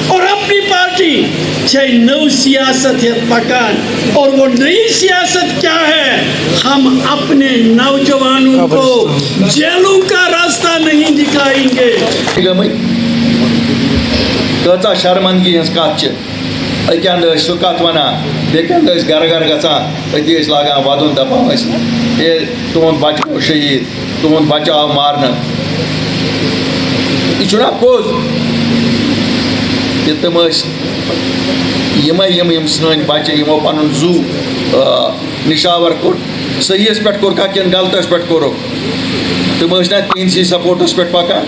اور اپنی پارٹی چھ نو سیاست ہے پکان، اور وہ نئی سیاست کیا ہے؟ ہم اپنے نوجوانوں کو جیلوں کا راستہ نہیں دکھائیں گے۔ کتا شرمندگی ہز کت اکند سہ کت ونان بیکند گر گر گژھان اتی لاگان ودن دپان اے تہد بچہ گو شہید، تہد بچہ آو مارنہ۔ یہ چھنا پوز کہ تم یم سن بچہ یمو پن زو نشاور کور صحیحس پہ کورکھا کن غلطس پہ کورک، تم نا تہندسی سپورٹس پہ پکان۔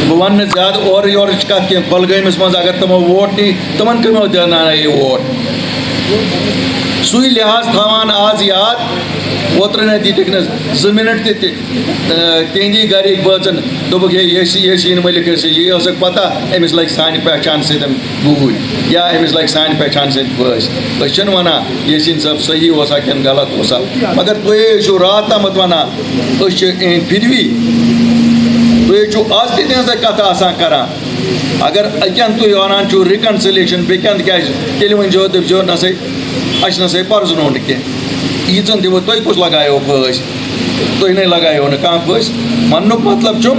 بہ ون زیادہ اور یور کت کی کولگامس مز اگر تمو ووٹ نی تمن کمو دینا یہ ووٹ، سوئی لحاظ تھوان آز یاد۔ اوتر نا دتک نا 2 منٹ تہندی گرک بچن دوپک یسین ملک یہ ٲسکھ پتہ أمس لگہِ سانہِ پہچان سۭتۍ گوٗرۍ یا أمس لگہِ سانہِ پہچان سۭتۍ پھٲسۍ۔ أسۍ چھِنہٕ ونان یسین صٲب صحیح اوسا کِنہٕ غلط اوسا، مگر تُہۍ ٲسِو رات تامتھ ونان أسۍ چھِ إہٕنٛدۍ پھِروی، تُہۍ چھِو آز تہِ تِہنٛزے کتھٕ آسان کران۔ اگر اکین تُہۍ ونان چھِو رِکنسِلیشن بیٚکین کیازِ تیٚلہِ ؤنۍزیو دٔپزیو نہ سا اَسہِ نہ سا پرزنو نہٕ کینٛہہ، ییٖژن دِمو تُہۍ کُس لگایو پھٲسۍ، تُہۍ نے لگایو نہٕ کانٛہہ پھٲسۍ۔ وننُک مطلب چھُم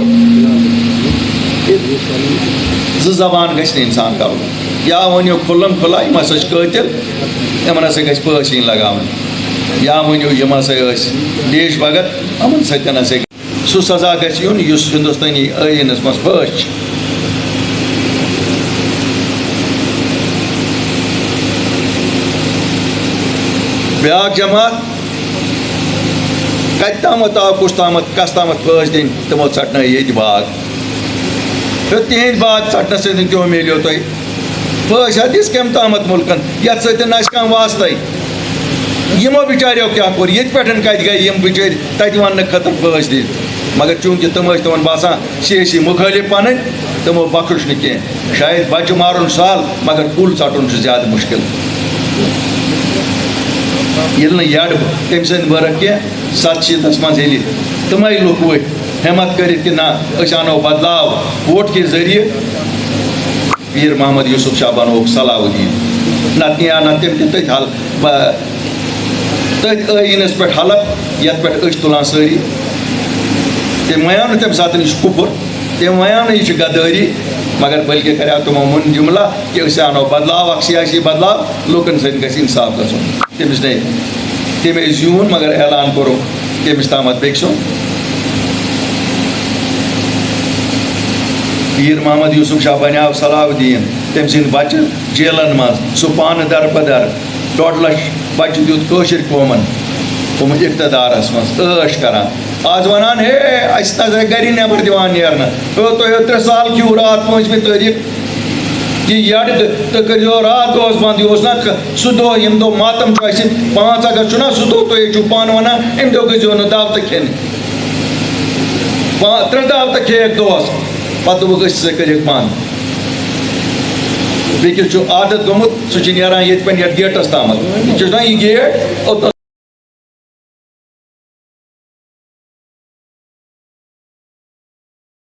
زٕ زبان گژھِ نہٕ اِنسان کرُن، یا ؤنِو کھُلم کھُلا یِم ہسا چھِ قٲتِل یِمن ہسا گژھِ پھٲسۍ یِنۍ لگاوٕنۍ، یا ؤنِو یِم ہسا ٲسۍ دیش بھگت یِمن سۭتۍ ہسا سُہ سزا گژھِ یُن یُس ہندوستٲنی ٲیٖنس منٛز پھٲسۍ چھِ۔ بیاکھ جماعت کتہِ تامتھ آو کُس تامتھ کس تامتھ پھٲسۍ دِنۍ تِمو ژٹنٲے ییٚتہِ باغ، تِہنٛدۍ باغ ژٹنہٕ سۭتۍ کیٛاہ میلیو تۄہہِ؟ پھٲسۍ ہا دِژ کٔمۍ تامتھ مُلکن یتھ سۭتۍ نہٕ اَسہِ کانٛہہ واسطے۔ یِمو بِچاریو کیٛاہ کوٚر؟ ییٚتہِ پٮ۪ٹھ کتہِ گٔے یِم بِچٲرۍ تتہِ وننہٕ خٲطرٕ پھٲسۍ دِتھ، مگر چوٗنٛکہِ تِم ٲسۍ تِمن باسان سیٲسی مُخٲلِف پنٕنۍ تِمو بخش نہٕ کینٛہہ۔ شاید بچہِ مارُن سہل مگر کُل ژٹُن چھُ زیادٕ مُشکل۔ ییٚلہِ نہٕ یڈ تٔمۍ سٕنٛدۍ بٔرٕکھ کینٛہہ 87 منٛز ییٚلہِ تِمے لُکھ ؤتھۍ ہمت کٔرِتھ کہ نہ أسۍ اَنو بدلاو ووٹ کے ذٔریعہٕ، پیٖر محمد یوٗسف شاہ بنووُکھ صلاح الدیٖن، نتہٕ نِیاو نہٕ تٔمۍ تہِ تٔتھۍ تٔتھۍ ٲیٖنس پٮ۪ٹھ حلف یتھ پٮ۪ٹھ أسۍ تُلان سٲری۔ تٔمۍ وَنیو نہٕ تَمہِ ساتہٕ یہِ چھُ کُفُر، تٔمۍ وَنیو نہٕ یہِ چھِ غدٲری، مگر بٔلکہِ کریو تِمو مُن جُملہ کہ أسۍ اَنو بدلاو، اکھ سیاسی بدلاو، لُکن سۭتۍ گژھِ اِنصاف گژھُن۔ تٔمِس نے تٔمۍ زیوٗن مگر اعلان کوٚرُکھ کٔمِس تامتھ بیٚکہِ سُنٛد۔ پیٖر محمد یوٗسف شاہ بنیو صلاح الدیٖن، تٔمۍ سٕنٛدۍ بچہِ جیلن منٛز، سُہ پانہٕ دربدر 1.5 لچھ بچہِ دیُت کٲشِر قومن تِم اقتدارس منٛز عٲش کران۔ آز ونان ہے اَسہِ نہ گرِ نٮ۪بر دِوان نیرنہٕ، تُہۍ 3 سال کھیٚوٕ راتھ 5مہِ تٲریٖخ یہ یڈ تُہۍ کٔرۍزیو راتھ دۄہس بنٛد، یہِ اوس نا سُہ دۄہ ییٚمہِ دۄہ ماتم چھُ اَسہِ 5 اگست چھُنا سُہ دۄہ، تُہۍ چھِو پانہٕ ونان اَمہِ دۄہ گٔژھزیو نہٕ دعوتہٕ کھٮ۪نہِ، 3 دعوتہٕ کھیٚیَکھ دۄہس، پتہٕ دوٚپُکھ أسۍ ہسا کٔرِکھ بنٛد۔ بیٚکِس چھُ عادت گوٚمُت سُہ چھُ نیران ییٚتہِ پٮ۪ٹھ یتھ گیٹس تامتھ، یہِ چھُ نا یہِ گیٹ اوٚتنس